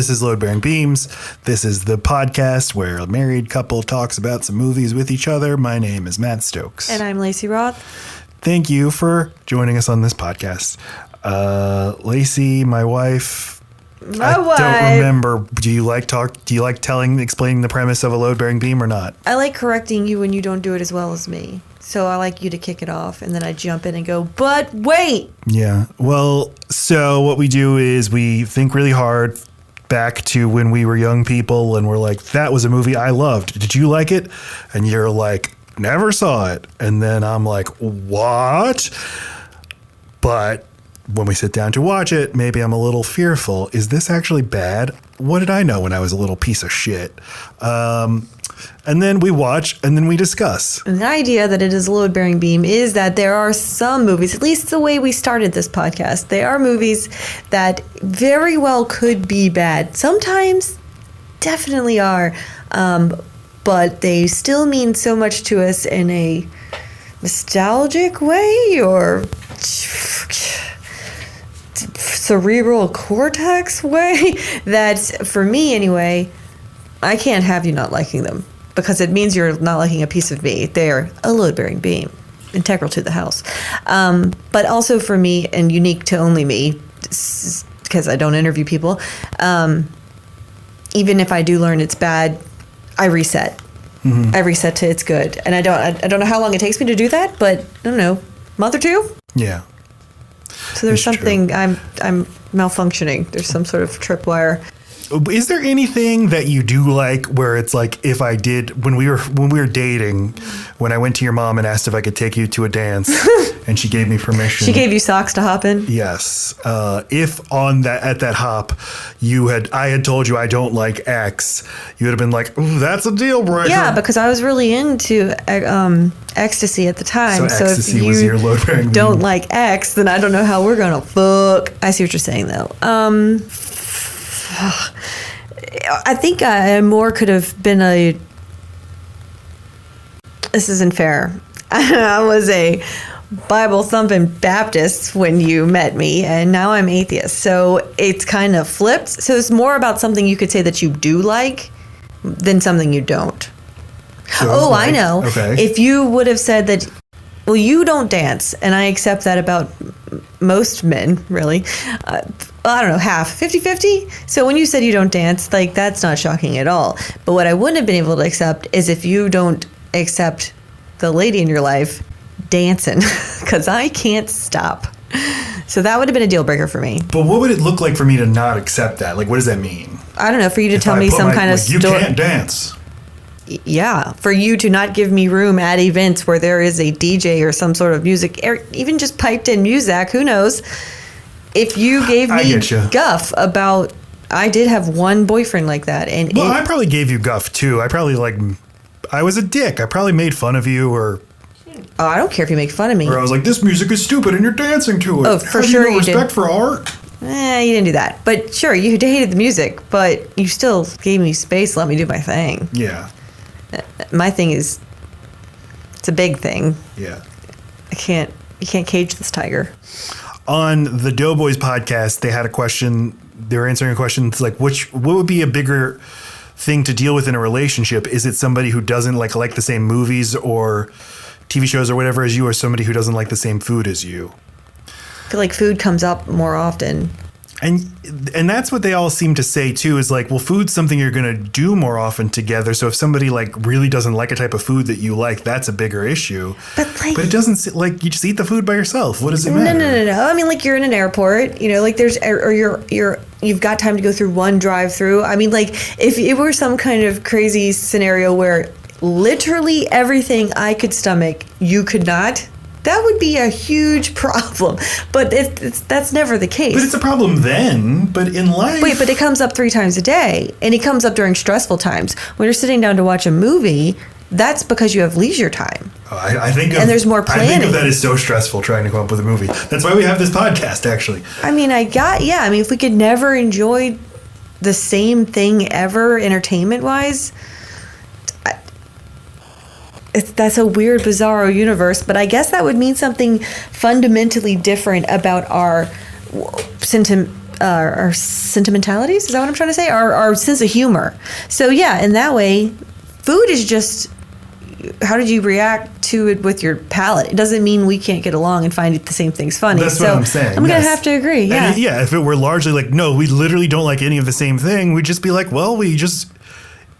this is Load Bearing Beams. This is the podcast where a married couple talks about some movies with each other. My name is Matt Stokes. And I'm Lacey Roth. Thank you for joining us on this podcast. Lacey, my wife. I don't remember. Do you like explaining the premise of a load bearing beam or not? I like correcting you when you don't do it as well as me. So I like you to kick it off, and then I jump in and go, but wait. Yeah. Well, so what we do is we think really hard back to when we were young people, and we're like, that was a movie I loved. Did you like it? And you're like, never saw it. And then I'm like, what? But when we sit down to watch it, maybe I'm a little fearful. Is this actually bad? What did I know when I was a little piece of shit? And then we watch and then we discuss. And the idea that it is a load-bearing beam is that there are some movies, at least the way we started this podcast, there are movies that very well could be bad. Sometimes definitely are, but they still mean so much to us in a nostalgic way or cerebral cortex way that, for me anyway, I can't have you not liking them because it means you're not liking a piece of me. They're a load-bearing beam, integral to the house. But also for me, and unique to only me, because I don't interview people, even if I do learn it's bad, I reset. Mm-hmm. I reset to it's good. And I don't know how long it takes me to do that, but I don't know, month or two? Yeah. So there's something, true. I'm malfunctioning. There's some sort of tripwire. Is there anything that you do like where it's like, if I did, when we were dating, when I went to your mom and asked if I could take you to a dance and she gave me permission. She gave you socks to hop in? Yes. If at that hop I had told you I don't like X, you would have been like, ooh, that's a deal breaker. Yeah, because I was really into ecstasy at the time. So ecstasy if you was your load-bearing don't like X, then I don't know how we're going to fuck. I see what you're saying, though. I think more could have been this isn't fair. I was a Bible-thumping Baptist when you met me, and now I'm atheist. So it's kind of flipped. So it's more about something you could say that you do like than something you don't. So I know. Okay. If you would have said that, well, you don't dance, and I accept that about most men, really. I don't know, half, 50-50. So when you said you don't dance, like, that's not shocking at all. But what I wouldn't have been able to accept is if you don't accept the lady in your life dancing, because I can't stop. So that would have been a deal breaker for me. But what would it look like for me to not accept that? Like, what does that mean? I don't know, for you to tell me some kind of story. You can't dance. Yeah, for you to not give me room at events where there is a DJ or some sort of music, or even just piped in music, who knows? If you gave me guff about, I did have one boyfriend like that. I probably gave you guff too. I was a dick. I probably made fun of you or... Oh, I don't care if you make fun of me. Or I was like, this music is stupid and you're dancing to it. Oh, for sure you did. Respect for art? You didn't do that. But sure, you hated the music, but you still gave me space, let me do my thing. Yeah. My thing is, it's a big thing. Yeah. You can't cage this tiger. On the Doughboys podcast, they had a question. They were answering a question. It's like, what would be a bigger thing to deal with in a relationship? Is it somebody who doesn't like the same movies or TV shows or whatever as you, or somebody who doesn't like the same food as you? I feel like food comes up more often. And that's what they all seem to say too, is like, well, food's something you're going to do more often together. So if somebody like really doesn't like a type of food that you like, that's a bigger issue. But it doesn't, like, you just eat the food by yourself. What does it matter? No. I mean, like, you're in an airport, like you've got time to go through one drive-through. I mean, like, if it were some kind of crazy scenario where literally everything I could stomach, you could not, that would be a huge problem. But that's never the case. But it's a problem then. But in life... Wait, but it comes up 3 times a day. And it comes up during stressful times. When you're sitting down to watch a movie, that's because you have leisure time. And there's more planning. I think of that as so stressful trying to come up with a movie. That's why we have this podcast, actually. I mean, if we could never enjoy the same thing ever, entertainment-wise... that's a weird, bizarro universe, but I guess that would mean something fundamentally different about our our sentimentalities. Is that what I'm trying to say? Our sense of humor. So yeah, in that way, food is just how did you react to it with your palate? It doesn't mean we can't get along and find the same things funny. That's what I'm saying. I'm going to have to agree. Yeah. And if it were largely like, no, we literally don't like any of the same thing, we'd just be like, well, we just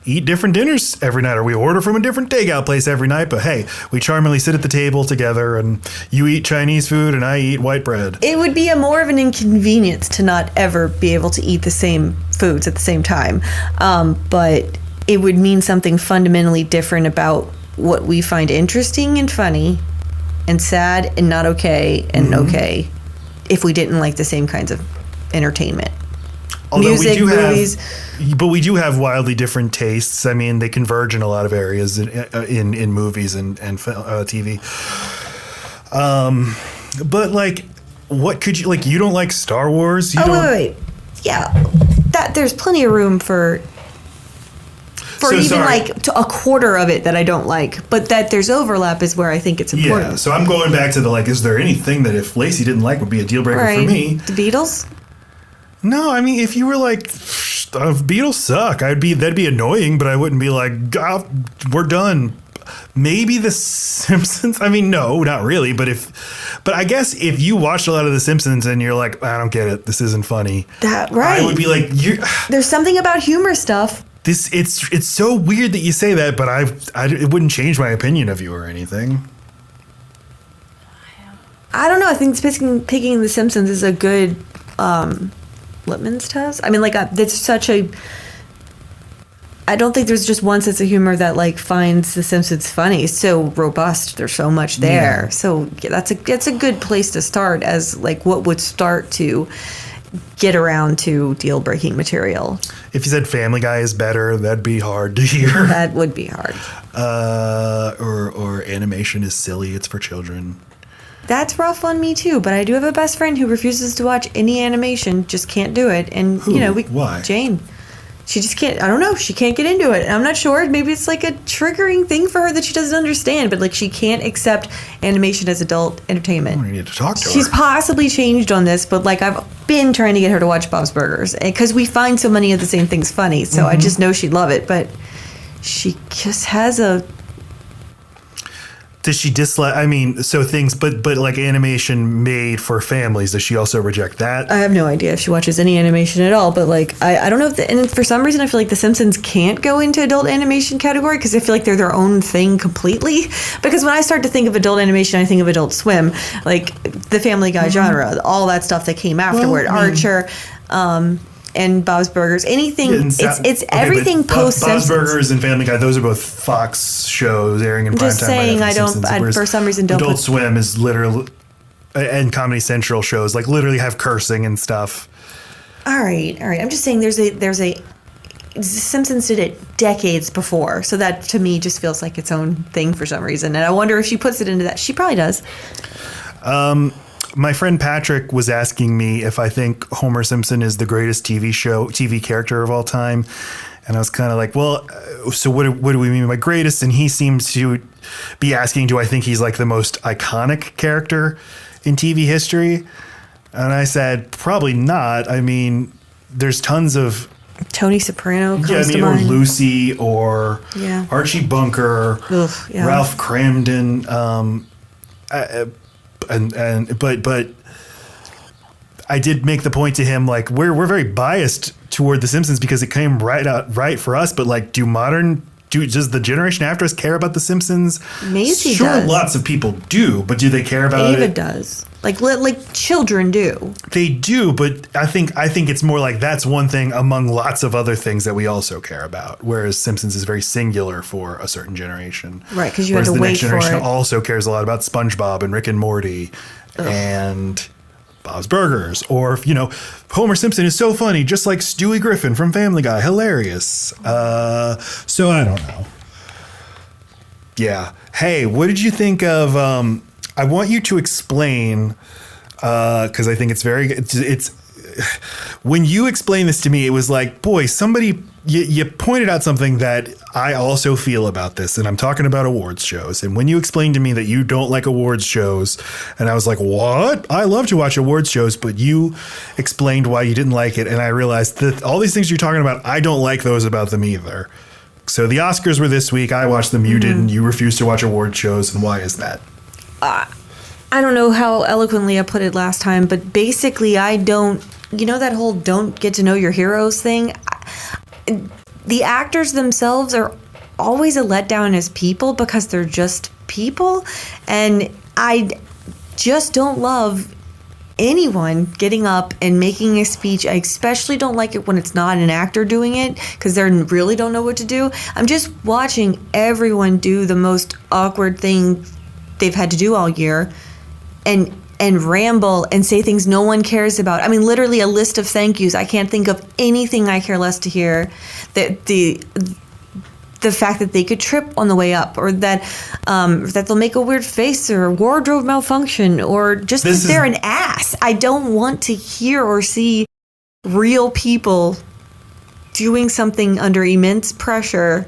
eat different dinners every night, or we order from a different takeout place every night. But hey, we charmingly sit at the table together, and you eat Chinese food and I eat white bread. It would be more of an inconvenience to not ever be able to eat the same foods at the same time. But it would mean something fundamentally different about what we find interesting and funny and sad and not okay and okay if we didn't like the same kinds of entertainment. Although Music, movies. But we do have wildly different tastes. I mean, they converge in a lot of areas in movies and TV. But like, what could you like? You don't like Star Wars? You don't... wait. Yeah, that there's plenty of room for like a quarter of it that I don't like, but that there's overlap is where I think it's important. Yeah. So I'm going back to the like, is there anything that if Lacey didn't like would be a deal breaker for me? The Beatles. No, I mean, if you were like, Beatles suck, that'd be annoying, but I wouldn't be like, we're done. Maybe The Simpsons. I mean, no, not really. But I guess if you watched a lot of The Simpsons and you're like, I don't get it, this isn't funny. I would be like, there's something about humor stuff. It's so weird that you say that, but it wouldn't change my opinion of you or anything. I don't know. I think picking The Simpsons is a good litmus test. I mean, like, it's such a... I don't think there's just one sense of humor that, like, finds The Simpsons funny. It's so robust. There's so much there. Yeah. So yeah, that's a good place to start as, like, what would start to get around to deal-breaking material. If you said Family Guy is better, that'd be hard to hear. That would be hard. Or animation is silly. It's for children. That's rough on me too, but I do have a best friend who refuses to watch any animation, just can't do it. And who? Why? Jane. She just can't, I don't know, she can't get into it. I'm not sure, maybe it's like a triggering thing for her that she doesn't understand, but like she can't accept animation as adult entertainment. We need to talk to her. She's possibly changed on this, but like I've been trying to get her to watch Bob's Burgers because we find so many of the same things funny, so I just know she'd love it, but she just has a... Does she dislike? I mean, so things, but like animation made for families. Does she also reject that? I have no idea if she watches any animation at all. But like, I don't know if and for some reason I feel like The Simpsons can't go into adult animation category because I feel like they're their own thing completely. Because when I start to think of adult animation, I think of Adult Swim, like the Family Guy genre, all that stuff that came afterward, Archer. And Bob's Burgers, anything. It's everything post Simpsons. Bob's Burgers and Family Guy; those are both Fox shows airing in prime time. Just saying, I for some reason don't. Adult Swim is literally, and Comedy Central shows like literally have cursing and stuff. All right. I'm just saying, there's a. Simpsons did it decades before, so that to me just feels like its own thing for some reason, and I wonder if she puts it into that. She probably does. My friend Patrick was asking me if I think Homer Simpson is the greatest TV character of all time. And I was kind of like, well, so what do we mean by greatest? And he seems to be asking, do I think he's like the most iconic character in TV history? And I said, probably not. I mean, there's tons of... Tony Soprano comes to mind. Or Lucy or Archie Bunker, Ralph Cramden, but I did make the point to him, like, we're very biased toward The Simpsons because it came right for us. But like, does the generation after us care about The Simpsons? Maisie sure, does. Lots of people do, but do they care about it? Ava does. Like children do. They do, but I think it's more like that's one thing among lots of other things that we also care about. Whereas Simpsons is very singular for a certain generation, right? Because you have to wait for it. Whereas the next generation also cares a lot about SpongeBob and Rick and Morty and Bob's Burgers, or Homer Simpson is so funny, just like Stewie Griffin from Family Guy, hilarious. So I don't know. Yeah. Hey, what did you think of? I want you to explain, because I think it's when you explain this to me, it was like, boy, somebody you pointed out something that I also feel about this, and I'm talking about awards shows. And when you explained to me that you don't like awards shows, and I was like, what? I love to watch awards shows, but you explained why you didn't like it, and I realized that all these things you're talking about, I don't like those about them either. So the Oscars were this week. I watched them. You didn't. You refused to watch award shows, and why is that? I don't know how eloquently I put it last time, but basically I don't, that whole don't get to know your heroes thing. The actors themselves are always a letdown as people because they're just people. And I just don't love anyone getting up and making a speech. I especially don't like it when it's not an actor doing it because they really don't know what to do. I'm just watching everyone do the most awkward thing they've had to do all year and ramble and say things no one cares about. I mean, literally a list of thank yous. I can't think of anything I care less to hear. That the fact that they could trip on the way up, or that they'll make a weird face, or a wardrobe malfunction, or just that they're an ass. I don't want to hear or see real people doing something under immense pressure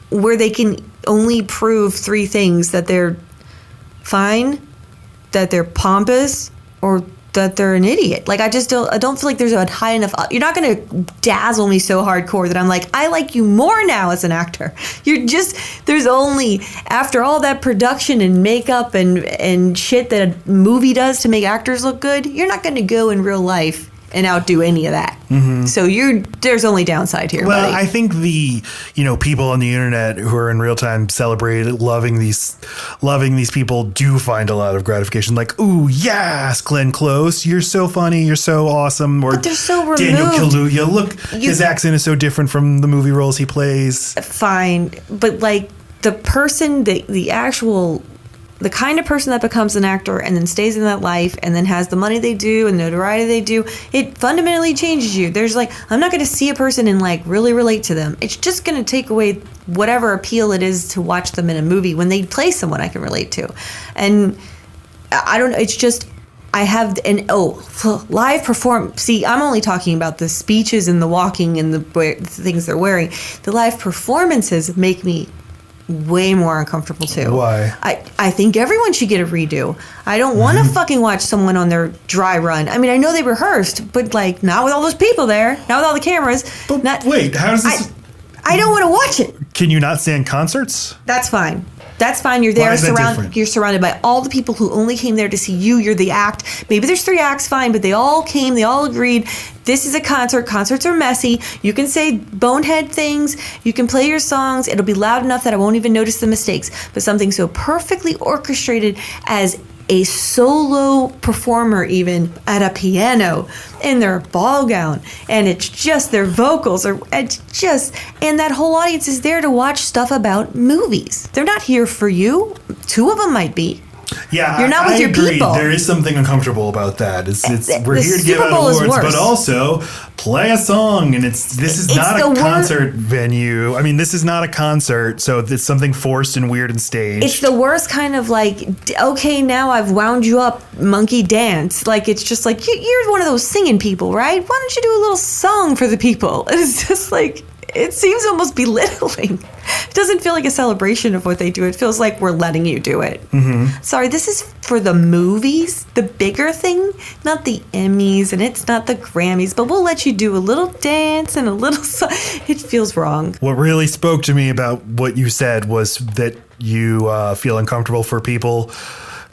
where they can only prove three things: that they're fine, that they're pompous, or that they're an idiot. Like, I don't feel like there's a high enough. You're not going to dazzle me so hardcore that I'm like, I like you more now as an actor. There's only, after all that production and makeup and shit that a movie does to make actors look good, you're not going to go in real life and outdo any of that. Mm-hmm. So there's only downside here. Well, buddy. I think the people on the internet who are in real time celebrating, loving these people do find a lot of gratification. Like, ooh, yes, Glenn Close, you're so funny, you're so awesome. Or but they're so removed. Daniel Kaluuya, look, his accent is so different from the movie roles he plays. Fine, but like the person, the kind of person that becomes an actor and then stays in that life and then has the money they do and notoriety they do, it fundamentally changes you. There's I'm not going to see a person and really relate to them. It's just going to take away whatever appeal it is to watch them in a movie when they play someone I can relate to. And I don't know, it's just, I have live perform. See, I'm only talking about the speeches and the walking and the things they're wearing. The live performances make me way more uncomfortable too. Why? I think everyone should get a redo. I don't want to fucking watch someone on their dry run. I mean, I know they rehearsed, but not with all those people there, not with all the cameras. But wait, how does this? I don't want to watch it. Can you not stand concerts? That's fine. That's fine. You're there you're surrounded by all the people who only came there to see you. You're the act. Maybe there's 3 acts, fine, but they all came, they all agreed. This is a concert. Concerts are messy. You can say bonehead things. You can play your songs. It'll be loud enough that I won't even notice the mistakes. But something so perfectly orchestrated as a solo performer, even at a piano in their ball gown, and it's just their vocals, and that whole audience is there to watch stuff about movies. They're not here for you. 2 of them might be. Yeah, you're not with your agree. people. There is something uncomfortable about that. We're here to give out awards, but also play a song, and this is not a concert venue. I mean, this is not a concert, so it's something forced and weird and staged. It's the worst kind of okay, now I've wound you up, monkey dance. It's just you're one of those singing people, right? Why don't you do a little song for the people? It's just it seems almost belittling. It doesn't feel like a celebration of what they do. It feels like we're letting you do it. Mm-hmm. Sorry, this is for the movies, the bigger thing, not the Emmys, and it's not the Grammys, but we'll let you do a little dance and a little song. It feels wrong. What really spoke to me about what you said was that you feel uncomfortable for people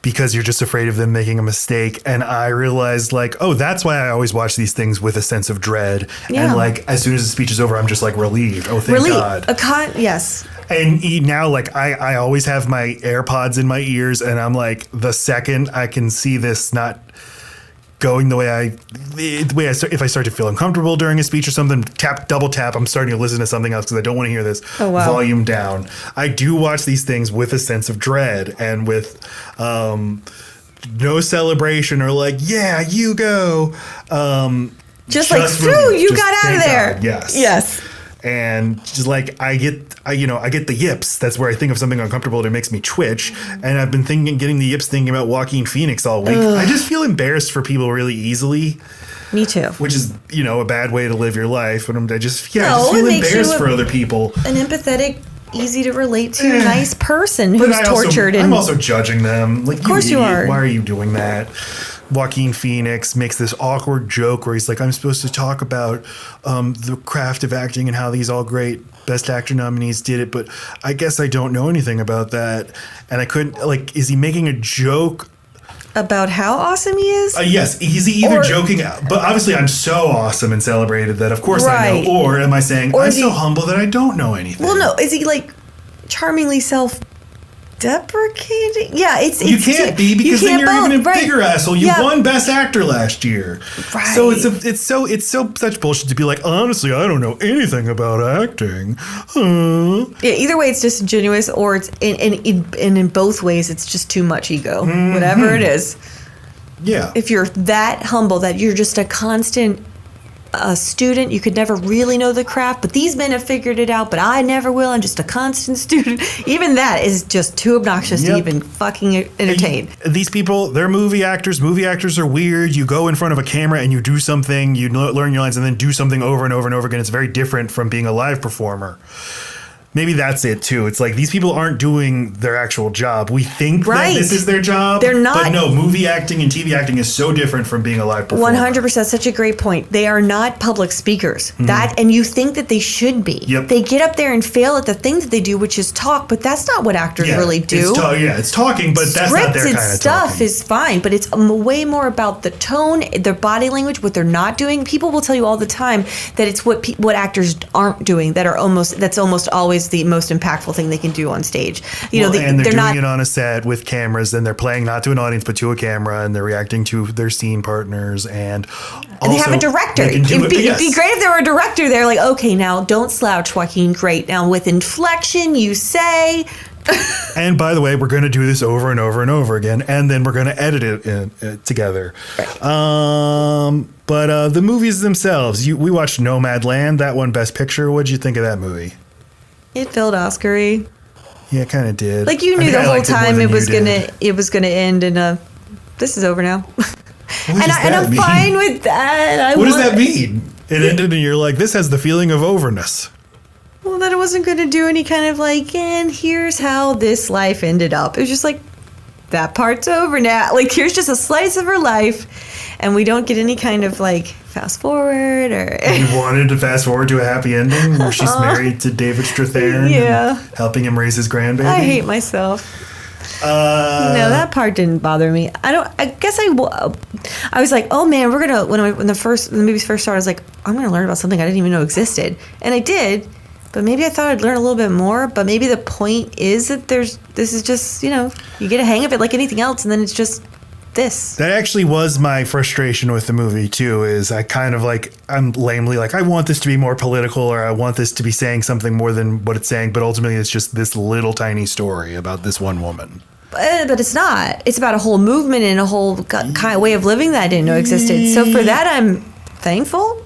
because you're just afraid of them making a mistake. And I realized that's why I always watch these things with a sense of dread. Yeah. And as soon as the speech is over, I'm just relieved. Oh, thank God. Yes. And now, I always have my AirPods in my ears, and I'm the second I can see this not going the way if I start to feel uncomfortable during a speech or something, double tap, I'm starting to listen to something else because I don't want to hear this. Oh, wow. Volume down. I do watch these things with a sense of dread and with no celebration or yeah, you go. Just you got out of there. God, yes. Yes. And just I get the yips. That's where I think of something uncomfortable that makes me twitch. And I've been getting the yips thinking about Joaquin Phoenix all week. Ugh. I just feel embarrassed for people really easily. Me too. Which is, a bad way to live your life. And I just feel it makes embarrassed you for other people. An empathetic, easy to relate to, nice person who's tortured. I'm also judging them. Like, of course you are. Why are you doing that? Joaquin Phoenix makes this awkward joke where he's like, I'm supposed to talk about the craft of acting and how these all great Best Actor nominees did it, but I guess I don't know anything about that. And I couldn't, is he making a joke? About how awesome he is? Yes, he's either joking, but obviously I'm so awesome and celebrated that of course I know. Or am I saying, I'm so humble that I don't know anything? Well, no. Is he charmingly self-deprecating? Yeah, you can't be because then you're even a bigger asshole. You won Best Actor last year, right? So it's such bullshit to be like, honestly, I don't know anything about acting. Yeah, either way, it's disingenuous, or it's in both ways, it's just too much ego. Mm-hmm. Whatever it is. Yeah. If you're that humble that you're just a constant student, you could never really know the craft, but these men have figured it out, but I never will. I'm just a constant student. Even that is just too obnoxious to even fucking entertain. These people, they're movie actors. Movie actors are weird. You go in front of a camera and you do something, you learn your lines, and then do something over and over and over again. It's very different from being a live performer. Maybe that's it too. It's like these people aren't doing their actual job. We think that this is their job. They're not. But no, movie acting and TV acting is so different from being a live performer. 100%. Such a great point. They are not public speakers. And you think that they should be. Yep. They get up there and fail at the thing that they do, which is talk, but that's not what actors really do. It's talking, but that's not their kind of stuff talking. Is fine, but it's way more about the tone, their body language, what they're not doing. People will tell you all the time that it's what actors aren't doing that's almost always the most impactful thing they can do on stage. And they're doing it on a set with cameras, and they're playing not to an audience but to a camera, and they're reacting to their scene partners, and they have a director. It'd be great if there were a director there, like, okay, now don't slouch, Joaquin. Great. Now with inflection, you say. And by the way, we're going to do this over and over and over again, and then we're going to edit it together. Right. But the movies themselves, we watched Nomadland, that won Best Picture. What'd you think of that movie? It felt Oscar-y. Yeah, it kind of did. Like, you knew the whole time it was gonna end in a, this is over now. And I'm fine with that. What does that mean? It ended and you're like, this has the feeling of overness. Well, that it wasn't going to do any kind of and here's how this life ended up. It was just like, that part's over now. Like, here's just a slice of her life, and we don't get any kind of fast forward or. You wanted to fast forward to a happy ending where she's married to David Strathairn, helping him raise his grandbaby. I hate myself. No, that part didn't bother me. I guess I was like, oh man, we're gonna when the movies first started, I was like, I'm gonna learn about something I didn't even know existed, and I did. But maybe I thought I'd learn a little bit more. But maybe the point is that this is just, you get a hang of it like anything else, and then it's just this. That actually was my frustration with the movie too, is I kind of I'm lamely I want this to be more political, or I want this to be saying something more than what it's saying, but ultimately it's just this little tiny story about this one woman. But it's not. It's about a whole movement and a whole kind of way of living that I didn't know existed. So for that, I'm thankful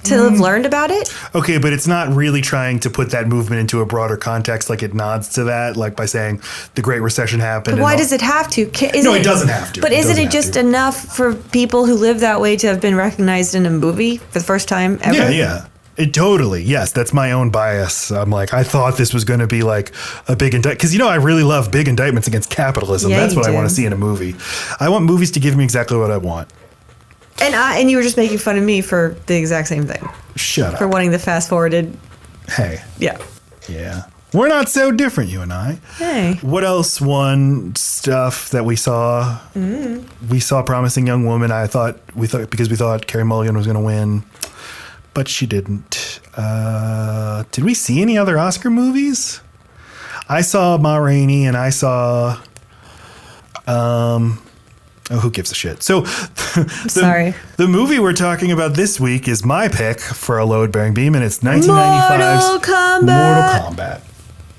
to have learned about it. Okay, but it's not really trying to put that movement into a broader context. It nods to that, by saying the Great Recession happened. But why does it have to? It doesn't have to. But isn't it just enough for people who live that way to have been recognized in a movie for the first time ever? Yeah. It totally. Yes, that's my own bias. I'm I thought this was going to be a big indictment. Because, I really love big indictments against capitalism. Yeah, that's what I want to see in a movie. I want movies to give me exactly what I want. And you were just making fun of me for the exact same thing. Shut up. For wanting the fast forwarded. Hey. Yeah. Yeah. We're not so different, you and I. Hey. What else won stuff that we saw? We saw Promising Young Woman. Because we thought Carey Mulligan was going to win, but she didn't. Did we see any other Oscar movies? I saw Ma Rainey, and I saw who gives a shit? So, the movie we're talking about this week is my pick for a load-bearing beam, and it's 1995's Mortal Kombat.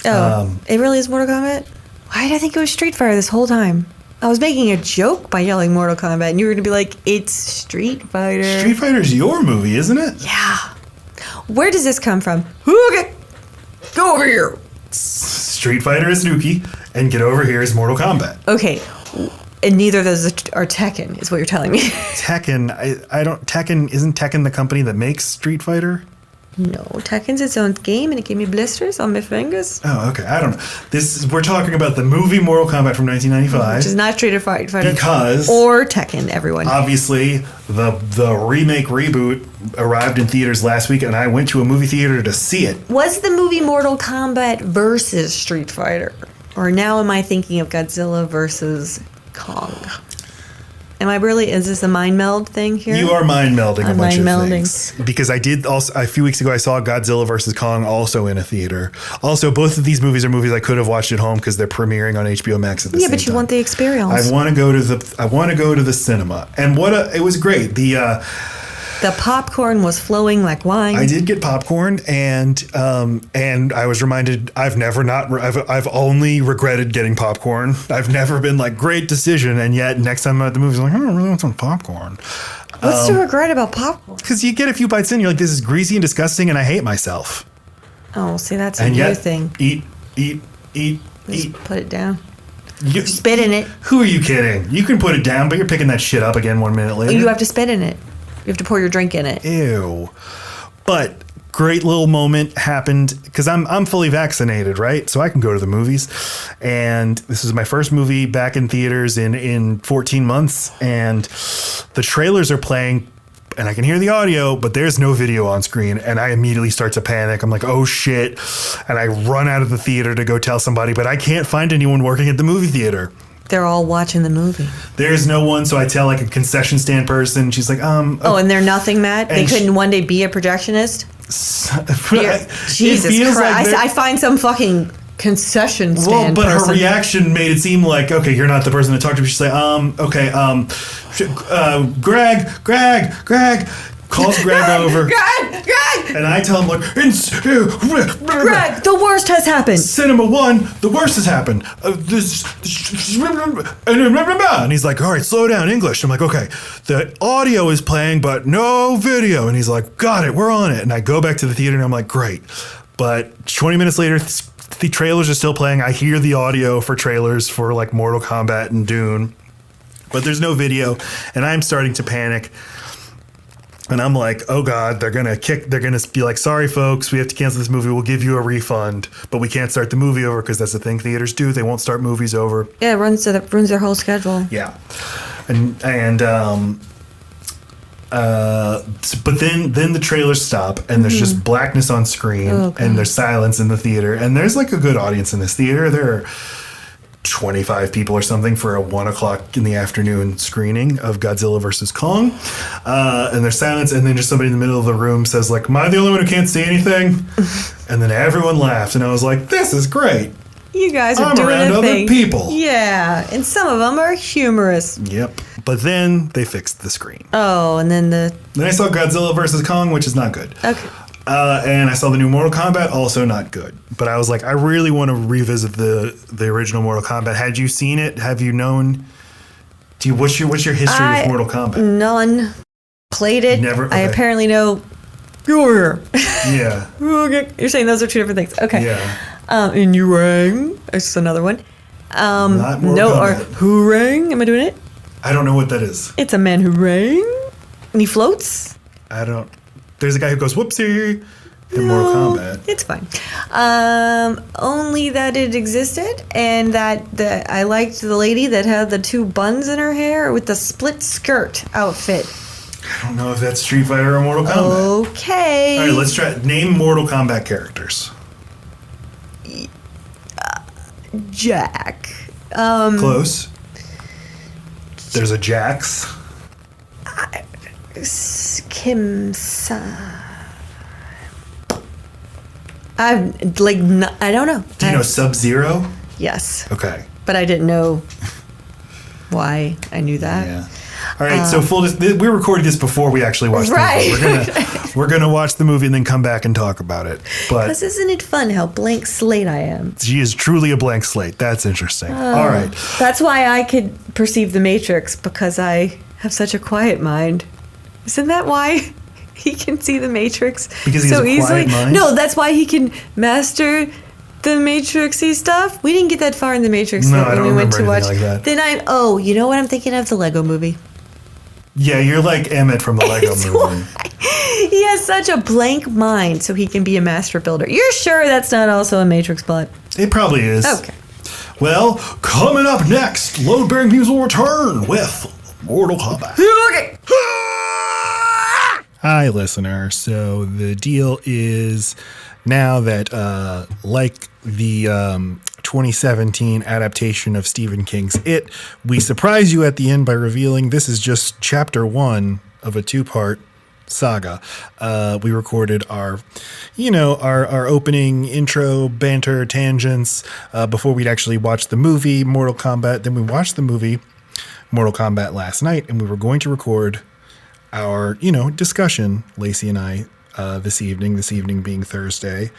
Oh, it really is Mortal Kombat? Why did I think it was Street Fighter this whole time? I was making a joke by yelling Mortal Kombat, and you were going to be like, it's Street Fighter. Street Fighter's your movie, isn't it? Yeah. Where does this come from? Okay, go over here. Street Fighter is Nuki, and Get Over Here is Mortal Kombat. Okay. And neither of those are Tekken, is what you're telling me. Tekken, isn't Tekken the company that makes Street Fighter? No, Tekken's its own game, and it gave me blisters on my fingers. Oh, okay. I don't know. We're talking about the movie Mortal Kombat from 1995. Which is not Street Fighter. Because or Tekken, everyone. Obviously, the remake reboot arrived in theaters last week, and I went to a movie theater to see it. Was the movie Mortal Kombat versus Street Fighter? Or now am I thinking of Godzilla versus Kong? Is this a mind meld thing here? You are mind melding a bunch of mind-melding. things. Because I did also, a few weeks ago, I saw Godzilla vs. Kong also in a theater. Also, both of these movies are movies I could have watched at home because they're premiering on HBO Max at the same time. Yeah, but you want the experience. I want to go to the cinema. And it was great. The popcorn was flowing like wine. I did get popcorn, and I was reminded I've only regretted getting popcorn. I've never been like, great decision, and yet next time I'm at the movies, I'm like, I don't really want some popcorn. What's the regret about popcorn? Because you get a few bites in, you're like, this is greasy and disgusting, and I hate myself. Oh, see, that's a new thing. Eat. Just put it down. You spit in it. Who are you kidding? You can put it down, but you're picking that shit up again 1 minute later. You have to spit in it. You have to pour your drink in it. Ew. But great little moment happened because I'm fully vaccinated, right? So I can go to the movies. And this is my first movie back in theaters in 14 months. And the trailers are playing and I can hear the audio, but there's no video on screen. And I immediately start to panic. I'm like, oh shit. And I run out of the theater to go tell somebody, but I can't find anyone working at the movie theater. They're all watching the movie. There's no one, so I tell like a concession stand person. She's like, Oh, and they're nothing, Matt? They couldn't one day be a projectionist? Jesus Christ. I find some fucking concession stand person. Her reaction made it seem like, okay, you're not the person to talk to. She's like, Greg. Calls Greg over. Greg! And I tell him, like, Greg, the worst has happened. Cinema 1, the worst has happened. And he's like, all right, slow down, English. I'm like, okay, the audio is playing, but no video. And he's like, got it, we're on it. And I go back to the theater and I'm like, great. But 20 minutes later, the trailers are still playing. I hear the audio for trailers for like Mortal Kombat and Dune, but there's no video. And I'm starting to panic. And I'm like, oh God, they're going to be like, sorry, folks, we have to cancel this movie. We'll give you a refund, but we can't start the movie over because that's the thing theaters do. They won't start movies over. Yeah, it ruins their whole schedule. Yeah. But then the trailers stop and there's just blackness on screen and there's silence in the theater. And there's like a good audience in this theater. There are 25 people or something for a 1:00 in the afternoon screening of Godzilla vs. Kong. And there's silence, and then just somebody in the middle of the room says, like, am I the only one who can't see anything? And then everyone laughs, and I was like, this is great. You guys are doing around a other thing. people. Yeah, and some of them are humorous. Yep. But then they fixed the screen. Oh, and then Then I saw Godzilla vs. Kong, which is not good. Okay. And I saw the new Mortal Kombat, also not good. But I was like, I really want to revisit the original Mortal Kombat. Had you seen it? Have you known? What's your history with Mortal Kombat? None. Played it. Never. Okay. I apparently know. Yeah. You're saying those are two different things. Okay. Yeah. And you rang. It's another one. Not Mortal Kombat. Or who rang? Am I doing it? I don't know what that is. It's a man who rang. And he floats. I don't. There's a guy who goes whoopsie in Mortal Kombat. It's fine. Only that it existed, and that I liked the lady that had the two buns in her hair with the split skirt outfit. I don't know if that's Street Fighter or Mortal Kombat. Okay. All right, let's try. Name Mortal Kombat characters. Jack. Close. There's a Jax. Kim Sa. I don't know. Do you know Sub-Zero? Yes. Okay. But I didn't know why I knew that. Yeah. All right. So we recorded this before we actually watched the movie. We're gonna watch the movie and then come back and talk about it. But because isn't it fun how blank slate I am? She is truly a blank slate. That's interesting. All right. That's why I could perceive the Matrix, because I have such a quiet mind. Isn't that why he can see the Matrix because he so has a easily? quiet mind? No, that's why he can master the Matrixy stuff. We didn't get that far in the Matrix No, when I don't we went to remember watch. anything like that. Then you know what I'm thinking of? The Lego movie. Yeah, you're like Emmett from the Lego It's movie. He has such a blank mind, so he can be a master builder. You're sure that's not also a Matrix plot? It probably is. Okay. Well, coming up next, Load Bearing Views will return with Mortal Kombat. Okay. Hi, listener. So the deal is now that, like the 2017 adaptation of Stephen King's It, we surprise you at the end by revealing this is just chapter 1 of a 2-part saga. We recorded our opening intro banter tangents before we'd actually watch the movie Mortal Kombat. Then we watched the movie Mortal Kombat last night, and we were going to record our, discussion, Lacey and I, this evening being Thursday,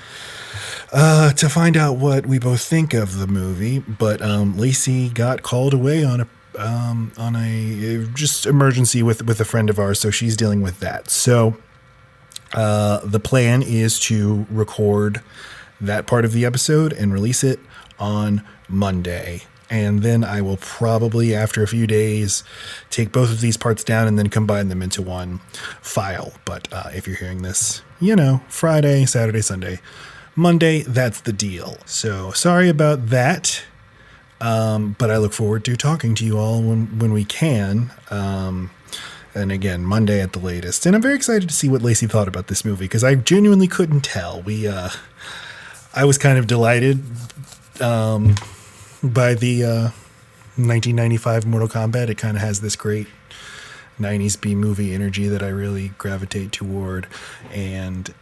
to find out what we both think of the movie. But Lacey got called away on a just emergency with a friend of ours, so she's dealing with that. So the plan is to record that part of the episode and release it on Monday. And then I will probably, after a few days, take both of these parts down and then combine them into one file. But if you're hearing this, Friday, Saturday, Sunday, Monday, that's the deal. So sorry about that. But I look forward to talking to you all when we can. And again, Monday at the latest. And I'm very excited to see what Lacey thought about this movie, because I genuinely couldn't tell. I was kind of delighted by the 1995 Mortal Kombat. It kind of has this great 90s B-movie energy that I really gravitate toward. And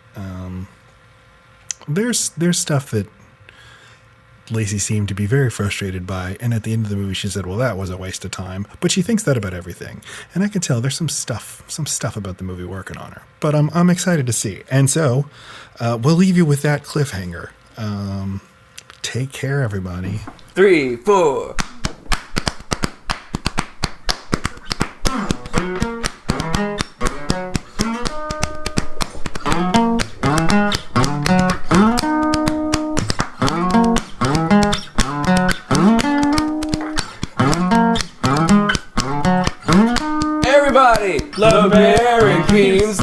there's stuff that Lacey seemed to be very frustrated by, and at the end of the movie she said, well, that was a waste of time. But she thinks that about everything, and I can tell there's some stuff about the movie working on her. But I'm excited to see. And so we'll leave you with that cliffhanger. Take care, everybody. 3, 4. Everybody, love bearing dreams.